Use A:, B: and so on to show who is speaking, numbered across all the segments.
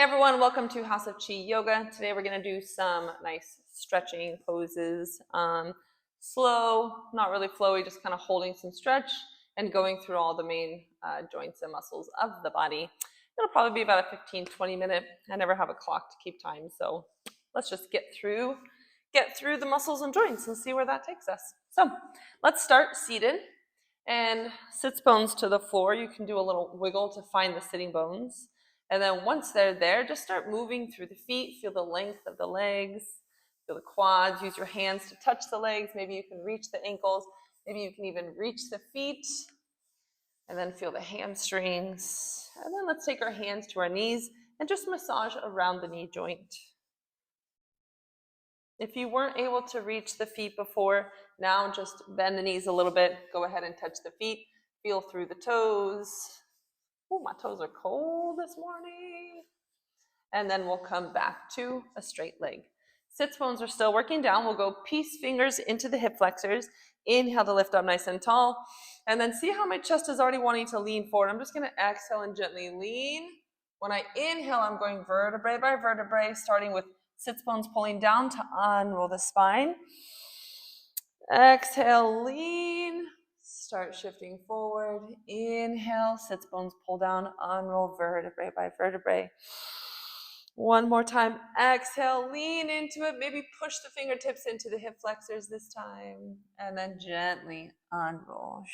A: everyone, welcome to House of Chi Yoga. Today we're going to do some nice stretching poses. Slow, not really flowy, just kind of holding some stretch and going through all the main joints and muscles of the body. It'll probably be about a 15-20 minute. I never have a clock to keep time, so let's just get through the muscles and joints and see where that takes us. So let's start seated and sits bones to the floor. You can do a little wiggle to find the sitting bones. And then once they're there, just start moving through the feet. Feel the length of the legs, feel the quads. Use your hands to touch the legs. Maybe you can reach the ankles. Maybe you can even reach the feet. And then feel the hamstrings. And then let's take our hands to our knees and just massage around the knee joint. If you weren't able to reach the feet before, now just bend the knees a little bit. Go ahead and touch the feet. Feel through the toes. Oh, my toes are cold this morning. And then we'll come back to a straight leg. Sits bones are still working down. We'll go peace fingers into the hip flexors. Inhale to lift up nice and tall. And then see how my chest is already wanting to lean forward. I'm just going to exhale and gently lean. When I inhale, I'm going vertebrae by vertebrae, starting with sits bones pulling down to unroll the spine. Exhale, lean. Start shifting forward. Inhale, sits bones pull down, unroll vertebrae by vertebrae. One more time. Exhale, lean into it. Maybe push the fingertips into the hip flexors this time. And then gently unroll.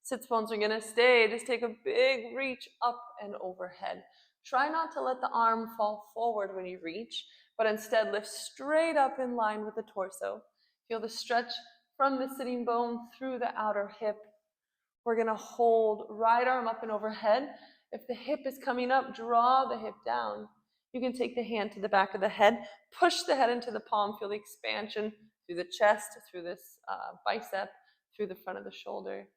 A: Sits bones are going to stay. Just take a big reach up and overhead. Try not to let the arm fall forward when you reach, but instead lift straight up in line with the torso. Feel the stretch from the sitting bone through the outer hip. We're going to hold right arm up and overhead. If the hip is coming up, draw the hip down. You can take the hand to the back of the head, push the head into the palm, feel the expansion through the chest, through this bicep, through the front of the shoulder.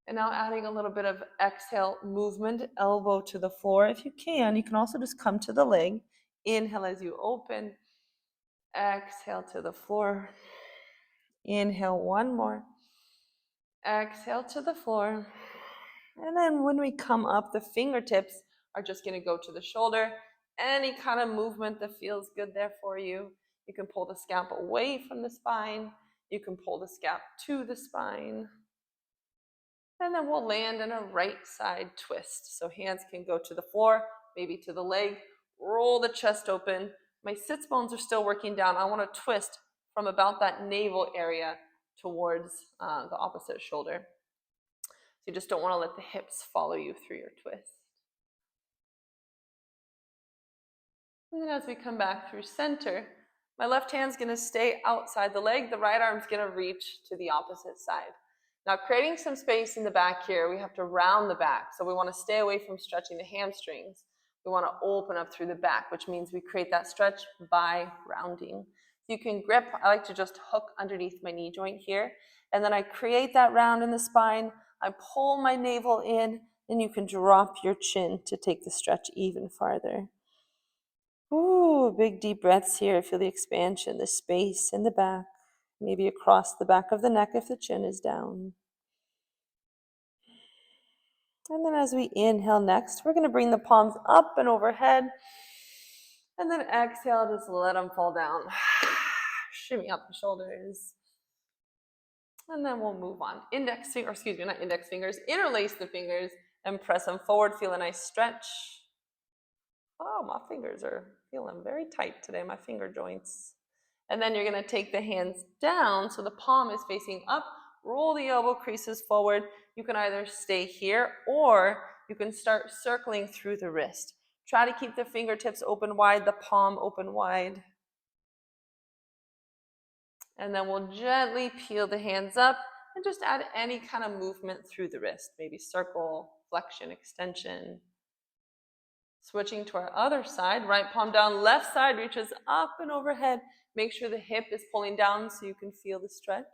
A: And now adding a little bit of exhale movement, elbow to the floor. If you can also just come to the leg. Inhale as you open. Exhale to the floor. Inhale one more. Exhale to the floor. And then when we come up, the fingertips are just going to go to the shoulder. Any kind of movement that feels good there for you. You can pull the scalp away from the spine. You can pull the scalp to the spine. And then we'll land in a right side twist. So hands can go to the floor, maybe to the leg. Roll the chest open. My sits bones are still working down. I want to twist from about that navel area towards the opposite shoulder. So you just don't want to let the hips follow you through your twist. And then as we come back through center, my left hand's going to stay outside the leg. The right arm's going to reach to the opposite side. Now, creating some space in the back here, we have to round the back. So we want to stay away from stretching the hamstrings. We want to open up through the back, which means we create that stretch by rounding. So you can grip. I like to just hook underneath my knee joint here. And then I create that round in the spine. I pull my navel in, and you can drop your chin to take the stretch even farther. Ooh, big deep breaths here. Feel the expansion, the space in the back. Maybe across the back of the neck if the chin is down. And then as we inhale next, we're going to bring the palms up and overhead. And then exhale, just let them fall down. Shimmy up the shoulders. And then we'll move on. Interlace the fingers and press them forward. Feel a nice stretch. Oh, my fingers are feeling very tight today, my finger joints. And then you're going to take the hands down so the palm is facing up. Roll the elbow creases forward. You can either stay here or you can start circling through the wrist. Try to keep the fingertips open wide, the palm open wide. And then we'll gently peel the hands up and just add any kind of movement through the wrist. Maybe circle, flexion, extension. Switching to our other side, right palm down, left side reaches up and overhead. Make sure the hip is pulling down so you can feel the stretch.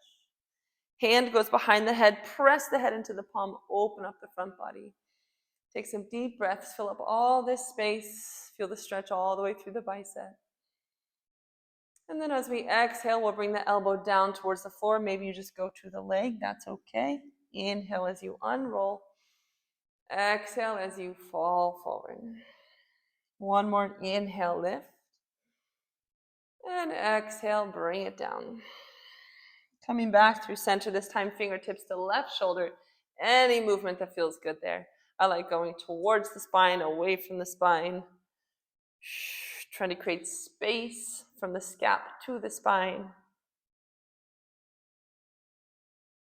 A: Hand goes behind the head, press the head into the palm, open up the front body. Take some deep breaths, fill up all this space, feel the stretch all the way through the bicep. And then as we exhale, we'll bring the elbow down towards the floor. Maybe you just go to the leg, that's okay. Inhale as you unroll. Exhale as you fall forward. One more inhale, lift. And exhale, bring it down. Coming back through center, this time fingertips to left shoulder. Any movement that feels good there. I like going towards the spine, away from the spine. Trying to create space from the scalp to the spine.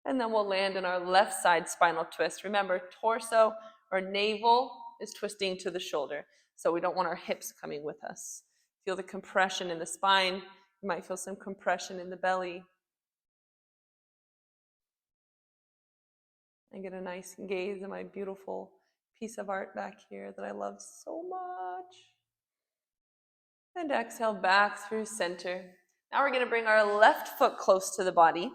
A: And then we'll land in our left side spinal twist. Remember, torso or navel is twisting to the shoulder. So we don't want our hips coming with us. Feel the compression in the spine. You might feel some compression in the belly. And get a nice gaze at my beautiful piece of art back here that I love so much. And exhale back through center. Now we're going to bring our left foot close to the body.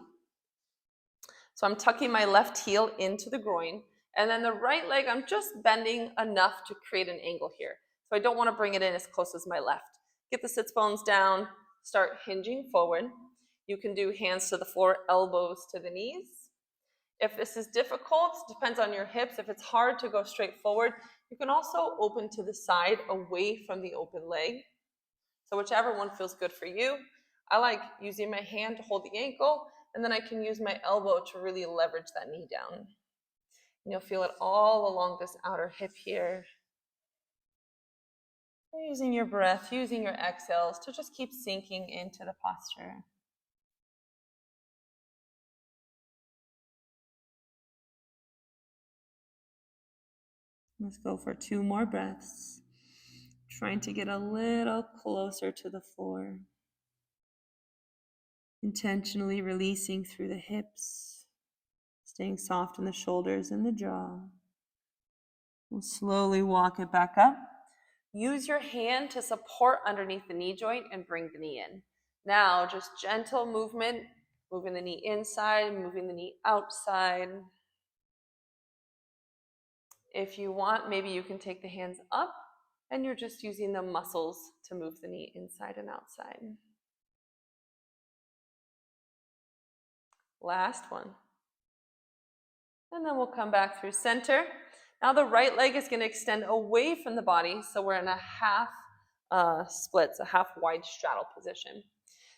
A: So I'm tucking my left heel into the groin. And then the right leg, I'm just bending enough to create an angle here. So I don't want to bring it in as close as my left. Get the sits bones down, start hinging forward. You can do hands to the floor, elbows to the knees. If this is difficult, depends on your hips. If it's hard to go straight forward, you can also open to the side away from the open leg. So whichever one feels good for you. I like using my hand to hold the ankle, and then I can use my elbow to really leverage that knee down. And you'll feel it all along this outer hip here. Using your breath, using your exhales to just keep sinking into the posture. Let's go for 2 more breaths. Trying to get a little closer to the floor. Intentionally releasing through the hips, staying soft in the shoulders and the jaw. We'll slowly walk it back up. Use your hand to support underneath the knee joint and bring the knee in. Now, just gentle movement, moving the knee inside, moving the knee outside. If you want, maybe you can take the hands up and you're just using the muscles to move the knee inside and outside. Last one. And then we'll come back through center. Now the right leg is going to extend away from the body, so we're in a half splits, a half wide straddle position.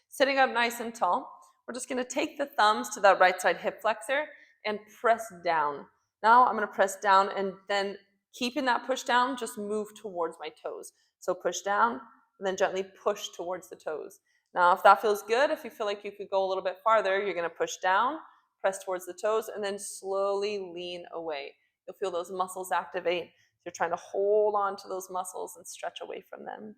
A: Sitting up nice and tall, we're just going to take the thumbs to that right side hip flexor and press down. Now I'm going to press down, and then keeping that push down, just move towards my toes. So push down, and then gently push towards the toes. Now if that feels good, if you feel like you could go a little bit farther, you're going to push down, press towards the toes, and then slowly lean away. You'll feel those muscles activate. You're trying to hold on to those muscles and stretch away from them.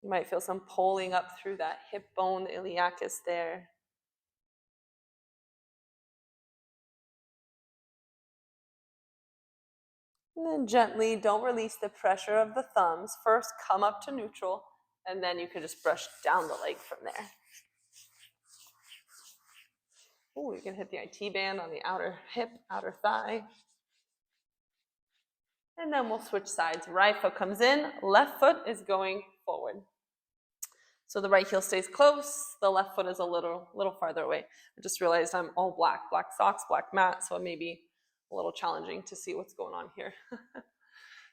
A: You might feel some pulling up through that hip bone, the iliacus there. And then gently, don't release the pressure of the thumbs. First, come up to neutral, and then you can just brush down the leg from there. Oh, you can hit the IT band on the outer hip, outer thigh. And then we'll switch sides. Right foot comes in, left foot is going forward. So the right heel stays close, the left foot is a little farther away. I just realized I'm all black socks, black mat, so it may be a little challenging to see what's going on here.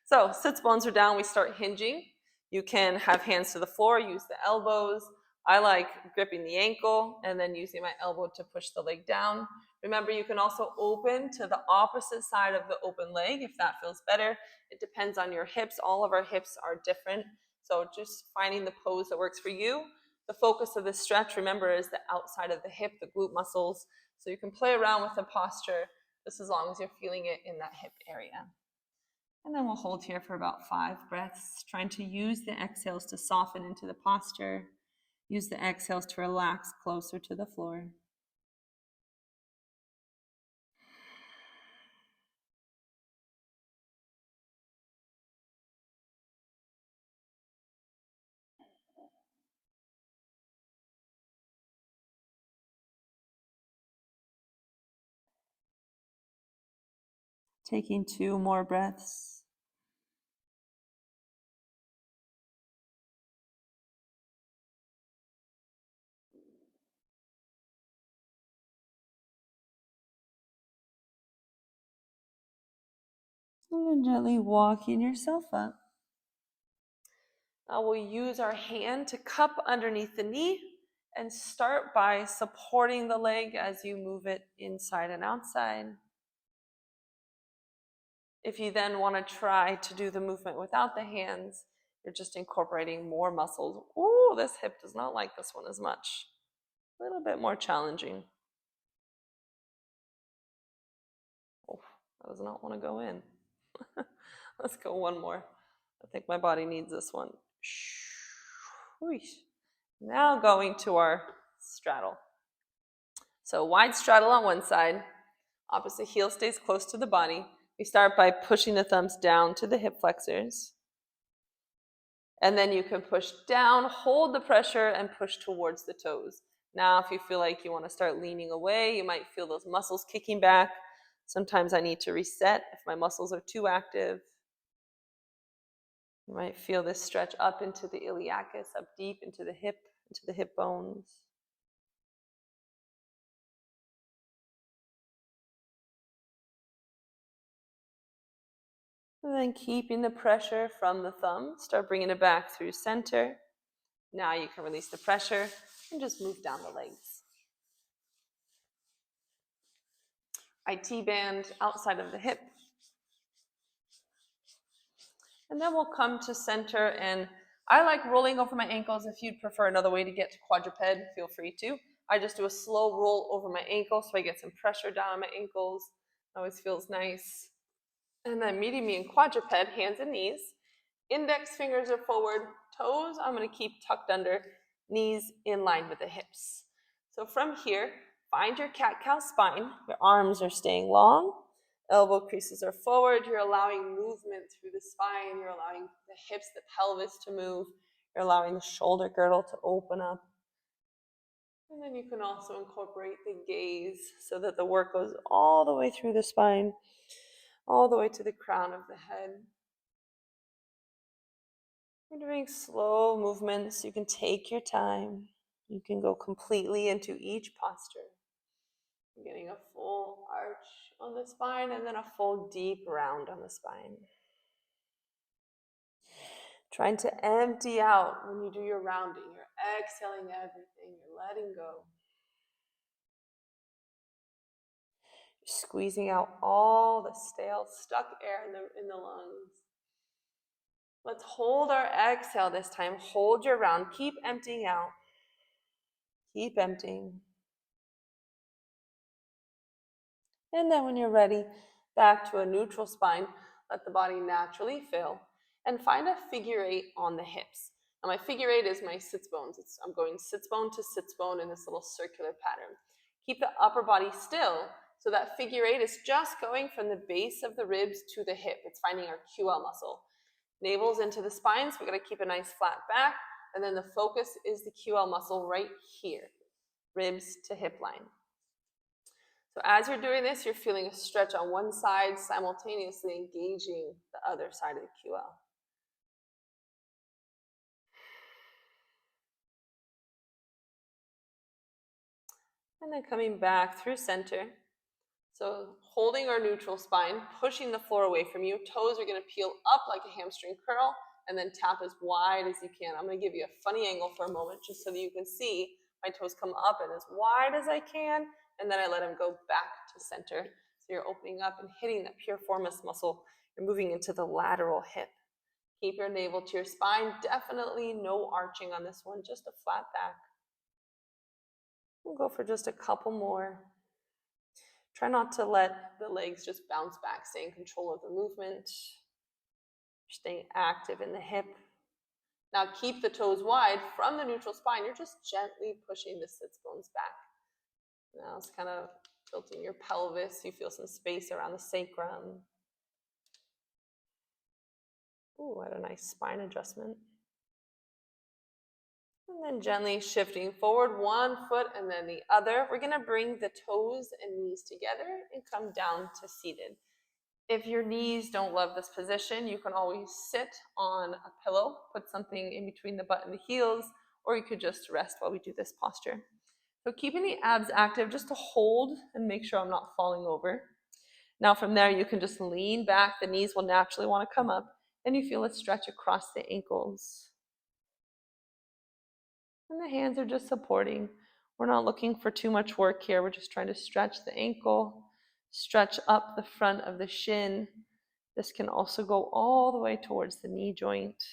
A: So sits bones are down, we start hinging. You can have hands to the floor, use the elbows. I like gripping the ankle and then using my elbow to push the leg down. Remember, you can also open to the opposite side of the open leg if that feels better. It depends on your hips. All of our hips are different. So just finding the pose that works for you. The focus of this stretch, remember, is the outside of the hip, the glute muscles. So you can play around with the posture just as long as you're feeling it in that hip area. And then we'll hold here for about 5 breaths, trying to use the exhales to soften into the posture. Use the exhales to relax closer to the floor. Taking 2 more breaths. And then gently walking yourself up. Now we'll use our hand to cup underneath the knee and start by supporting the leg as you move it inside and outside. If you then want to try to do the movement without the hands, you're just incorporating more muscles. Ooh, this hip does not like this one as much. A little bit more challenging. Oh, that does not want to go in. Let's go one more. I think my body needs this one. Now going to our straddle. So wide straddle on one side, opposite heel stays close to the body. We start by pushing the thumbs down to the hip flexors. And then you can push down, hold the pressure, and push towards the toes. Now, if you feel like you want to start leaning away, you might feel those muscles kicking back. Sometimes I need to reset if my muscles are too active. You might feel this stretch up into the iliacus, up deep into the hip bones. And then keeping the pressure from the thumb, start bringing it back through center. Now you can release the pressure and just move down the legs. IT band outside of the hip. And then we'll come to center, and I like rolling over my ankles. If you'd prefer another way to get to quadruped, feel free to. I just do a slow roll over my ankles so I get some pressure down on my ankles. Always feels nice. And then meeting me in quadruped, hands and knees. Index fingers are forward, toes I'm going to keep tucked under, knees in line with the hips. So from here, find your cat-cow spine. Your arms are staying long. Elbow creases are forward. You're allowing movement through the spine. You're allowing the hips, the pelvis to move. You're allowing the shoulder girdle to open up. And then you can also incorporate the gaze so that the work goes all the way through the spine, all the way to the crown of the head. We're doing slow movements. You can take your time. You can go completely into each posture. You're getting a full arch on the spine and then a full deep round on the spine. Trying to empty out when you do your rounding. You're exhaling everything. You're letting go. You're squeezing out all the stale, stuck air in the lungs. Let's hold our exhale this time. Hold your round. Keep emptying out. Keep emptying. And then when you're ready, back to a neutral spine. Let the body naturally fill. And find a figure 8 on the hips. Now my figure 8 is my sits bones. I'm going sits bone to sits bone in this little circular pattern. Keep the upper body still, so that figure 8 is just going from the base of the ribs to the hip. It's finding our QL muscle. Navel's into the spine, so we're going to keep a nice flat back. And then the focus is the QL muscle right here, ribs to hip line. So as you're doing this, you're feeling a stretch on one side, simultaneously engaging the other side of the QL. And then coming back through center. So holding our neutral spine, pushing the floor away from you. Toes are going to peel up like a hamstring curl, and then tap as wide as you can. I'm going to give you a funny angle for a moment just so that you can see my toes come up and as wide as I can, and then I let them go back to center. So you're opening up and hitting that piriformis muscle. You're moving into the lateral hip. Keep your navel to your spine. Definitely no arching on this one, just a flat back. We'll go for just a couple more. Try not to let the legs just bounce back. Stay in control of the movement. Staying active in the hip. Now keep the toes wide from the neutral spine. You're just gently pushing the sits bones back. Now it's kind of tilting your pelvis. You feel some space around the sacrum. Ooh, what a nice spine adjustment. And then gently shifting forward, one foot and then the other. We're going to bring the toes and knees together and come down to seated. If your knees don't love this position, you can always sit on a pillow, put something in between the butt and the heels, or you could just rest while we do this posture. So keeping the abs active just to hold and make sure I'm not falling over. Now from there, you can just lean back. The knees will naturally want to come up, and you feel a stretch across the ankles. And the hands are just supporting. We're not looking for too much work here. We're just trying to stretch the ankle, stretch up the front of the shin. This can also go all the way towards the knee joint.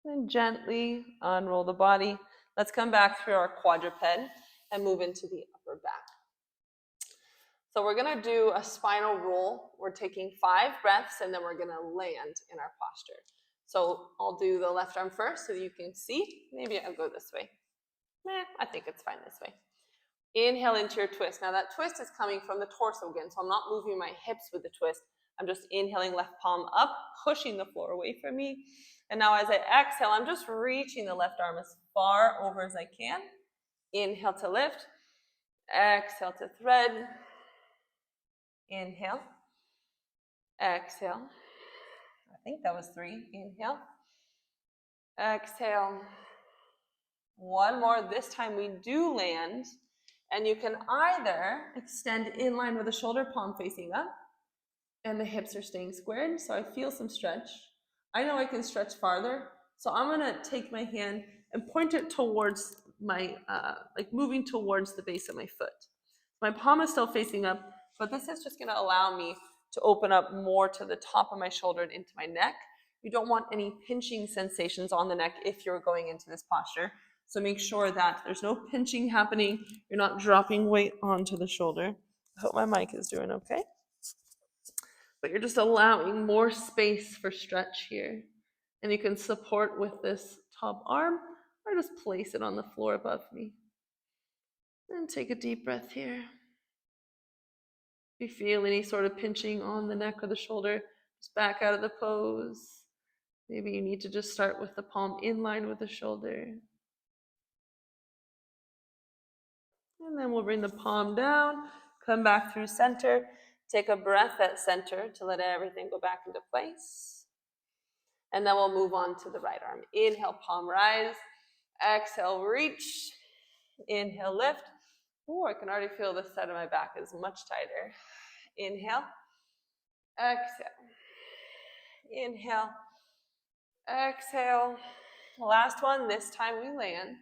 A: And gently unroll the body. Let's come back through our quadruped and move into the upper back. So we're going to do a spinal roll. We're taking 5 breaths and then we're going to land in our posture. So I'll do the left arm first so that you can see. Maybe I'll go this way. I think it's fine this way. Inhale into your twist. Now that twist is coming from the torso again, so I'm not moving my hips with the twist. I'm just inhaling left palm up, pushing the floor away from me. And now as I exhale, I'm just reaching the left arm as far over as I can. Inhale to lift. Exhale to thread. Inhale. Exhale. I think that was 3. Inhale. Exhale. One more. This time we do land. And you can either extend in line with the shoulder, palm facing up, and the hips are staying squared. So I feel some stretch. I know I can stretch farther. So I'm going to take my hand and point it towards my, like moving towards the base of my foot. My palm is still facing up, but this is just going to allow me to open up more to the top of my shoulder and into my neck. You don't want any pinching sensations on the neck if you're going into this posture. So make sure that there's no pinching happening. You're not dropping weight onto the shoulder. I hope my mic is doing okay. But you're just allowing more space for stretch here. And you can support with this top arm or just place it on the floor above me. And take a deep breath here. If you feel any sort of pinching on the neck or the shoulder, just back out of the pose. Maybe you need to just start with the palm in line with the shoulder. And then we'll bring the palm down, come back through center. Take a breath at center to let everything go back into place. And then we'll move on to the right arm. Inhale, palm rise. Exhale, reach. Inhale, lift. Oh, I can already feel this side of my back is much tighter. Inhale. Exhale. Inhale. Exhale. Last one. This time we land.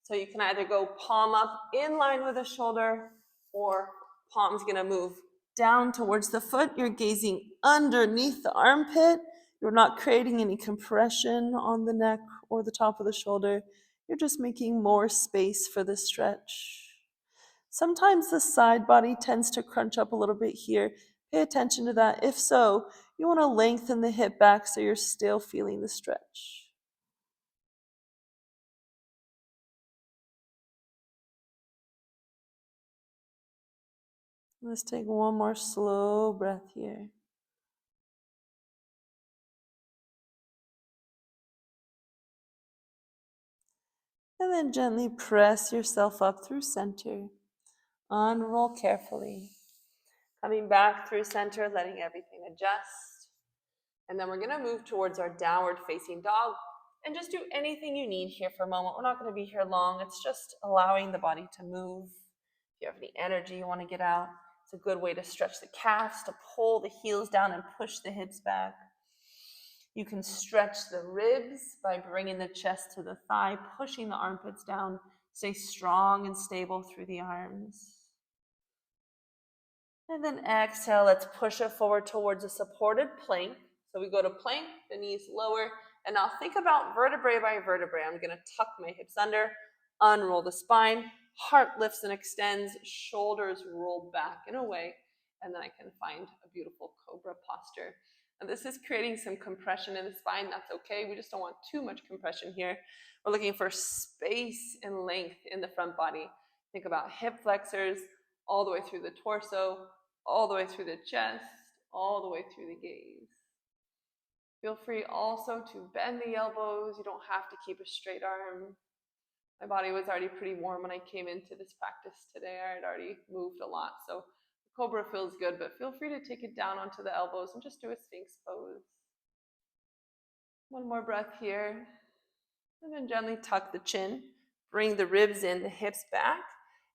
A: So you can either go palm up in line with the shoulder, or palm's going to move down towards the foot. You're gazing underneath the armpit. You're not creating any compression on the neck or the top of the shoulder. You're just making more space for the stretch. Sometimes the side body tends to crunch up a little bit here. Pay attention to that. If so, you want to lengthen the hip back so you're still feeling the stretch. Let's take one more slow breath here. And then gently press yourself up through center. Unroll carefully. Coming back through center, letting everything adjust. And then we're going to move towards our downward facing dog. And just do anything you need here for a moment. We're not going to be here long. It's just allowing the body to move. If you have any energy you want to get out, it's a good way to stretch the calves, to pull the heels down and push the hips back. You can stretch the ribs by bringing the chest to the thigh, pushing the armpits down. Stay strong and stable through the arms. And then exhale, let's push it forward towards a supported plank. So we go to plank, the knees lower, and now think about vertebrae by vertebrae. I'm going to tuck my hips under, unroll the spine, heart lifts and extends, shoulders roll back and away, and then I can find a beautiful cobra posture. And this is creating some compression in the spine. That's okay. We just don't want too much compression here. We're looking for space and length in the front body. Think about hip flexors all the way through the torso, all the way through the chest, all the way through the gaze. Feel free also to bend the elbows. You don't have to keep a straight arm. My body was already pretty warm when I came into this practice today. I had already moved a lot, so the cobra feels good, but feel free to take it down onto the elbows and just do a sphinx pose. One more breath here. And then gently tuck the chin. Bring the ribs in, the hips back.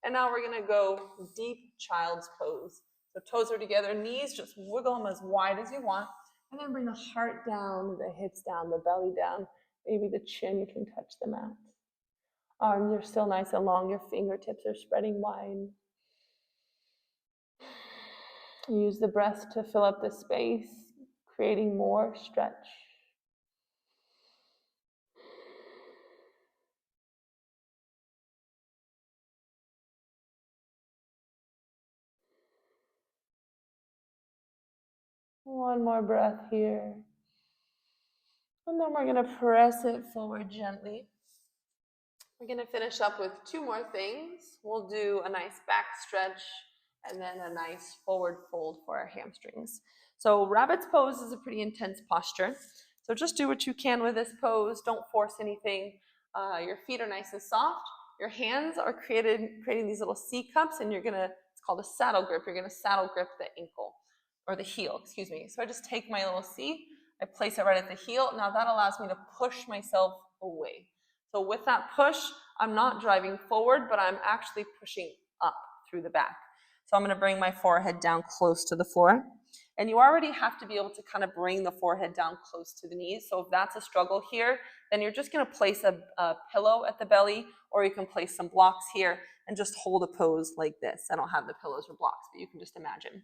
A: And now we're going to go deep child's pose. So toes are together, knees, just wiggle them as wide as you want. And then bring the heart down, the hips down, the belly down. Maybe the chin, you can touch the mat. Arms are still nice and long. Your fingertips are spreading wide. Use the breath to fill up the space, creating more stretch. One more breath here. And then we're going to press it forward gently. We're going to finish up with two more things. We'll do a nice back stretch and then a nice forward fold for our hamstrings. So rabbit's pose is a pretty intense posture. So just do what you can with this pose. Don't force anything. Your feet are nice and soft. Your hands are creating these little C cups, and it's called a saddle grip. You're going to saddle grip the ankle, or the heel, excuse me. So I just take my little C, I place it right at the heel. Now that allows me to push myself away. So with that push, I'm not driving forward, but I'm actually pushing up through the back. So I'm going to bring my forehead down close to the floor. And you already have to be able to kind of bring the forehead down close to the knees. So if that's a struggle here, then you're just going to place a pillow at the belly, or you can place some blocks here and just hold a pose like this. I don't have the pillows or blocks, but you can just imagine.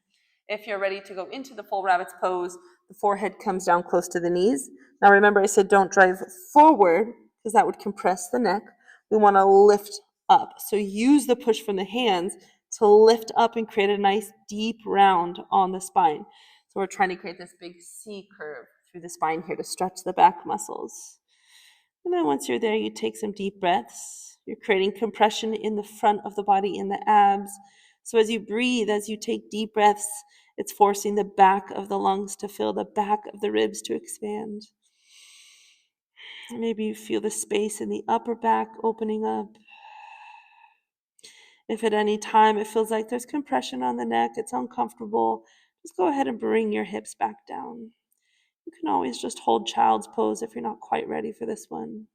A: If you're ready to go into the full rabbit's pose, the forehead comes down close to the knees. Now remember, I said don't drive forward because that would compress the neck. We want to lift up. So use the push from the hands to lift up and create a nice deep round on the spine. So we're trying to create this big C curve through the spine here to stretch the back muscles. And then once you're there, you take some deep breaths. You're creating compression in the front of the body, in the abs. So as you breathe, as you take deep breaths, it's forcing the back of the lungs to fill, the back of the ribs to expand. Maybe you feel the space in the upper back opening up. If at any time it feels like there's compression on the neck, it's uncomfortable, just go ahead and bring your hips back down. You can always just hold child's pose if you're not quite ready for this one.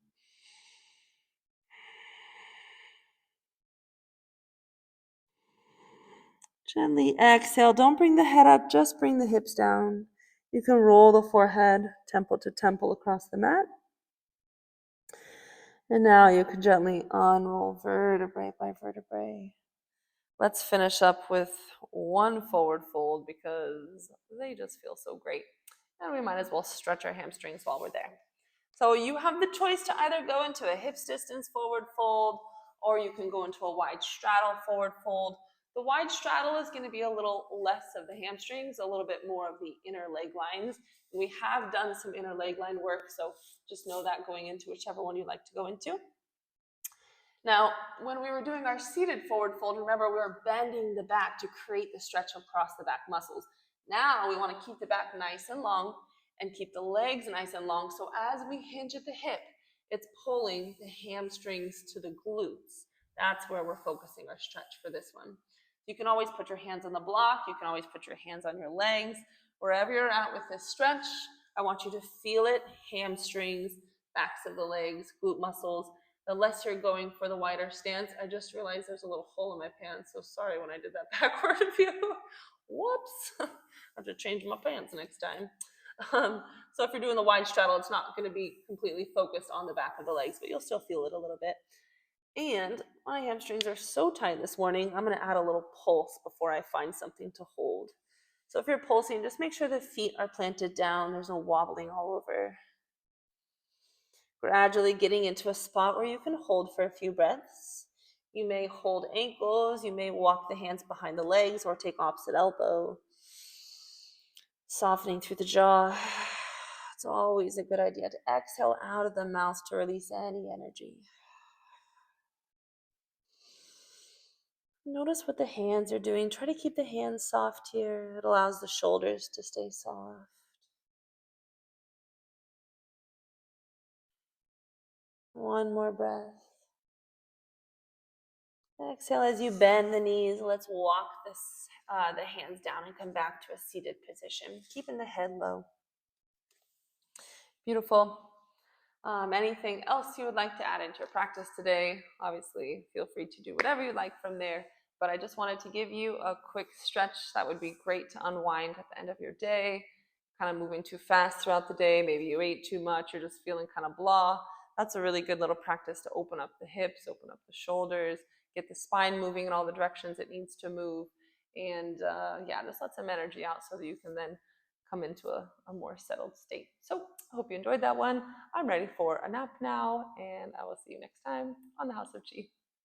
A: Gently exhale. Don't bring the head up, just bring the hips down. You can roll the forehead temple to temple across the mat. And now you can gently unroll vertebrae by vertebrae. Let's finish up with one forward fold because they just feel so great. And we might as well stretch our hamstrings while we're there. So you have the choice to either go into a hips distance forward fold, or you can go into a wide straddle forward fold. The wide straddle is going to be a little less of the hamstrings, a little bit more of the inner leg lines. We have done some inner leg line work, so just know that going into whichever one you'd like to go into. Now, when we were doing our seated forward fold, remember we were bending the back to create the stretch across the back muscles. Now we want to keep the back nice and long and keep the legs nice and long. So as we hinge at the hip, it's pulling the hamstrings to the glutes. That's where we're focusing our stretch for this one. You can always put your hands on the block. You can always put your hands on your legs. Wherever you're at with this stretch, I want you to feel it. Hamstrings, backs of the legs, glute muscles. The less you're going for the wider stance. I just realized there's a little hole in my pants, so sorry when I did that backward view. Whoops. I have to change my pants next time. So if you're doing the wide straddle, it's not going to be completely focused on the back of the legs, but you'll still feel it a little bit. And my hamstrings are so tight this morning, I'm going to add a little pulse before I find something to hold. So if you're pulsing, just make sure the feet are planted down. There's no wobbling all over. Gradually getting into a spot where you can hold for a few breaths. You may hold ankles, you may walk the hands behind the legs or take opposite elbow. Softening through the jaw. It's always a good idea to exhale out of the mouth to release any energy. Notice what the hands are doing. Try to keep the hands soft here. It allows the shoulders to stay soft. One more breath. Exhale as you bend the knees. Let's walk the hands down and come back to a seated position, keeping the head low. Beautiful. Anything else you would like to add into your practice today? Obviously, feel free to do whatever you like from there. But I just wanted to give you a quick stretch that would be great to unwind at the end of your day. kind of moving too fast throughout the day, maybe you ate too much, you're just feeling kind of blah, that's a really good little practice to open up the hips, open up the shoulders, get the spine moving in all the directions it needs to move, and yeah, just let some energy out so that you can then come into a more settled state. So I hope you enjoyed that one. I'm ready for a nap now, and I will see you next time on the House of Chi.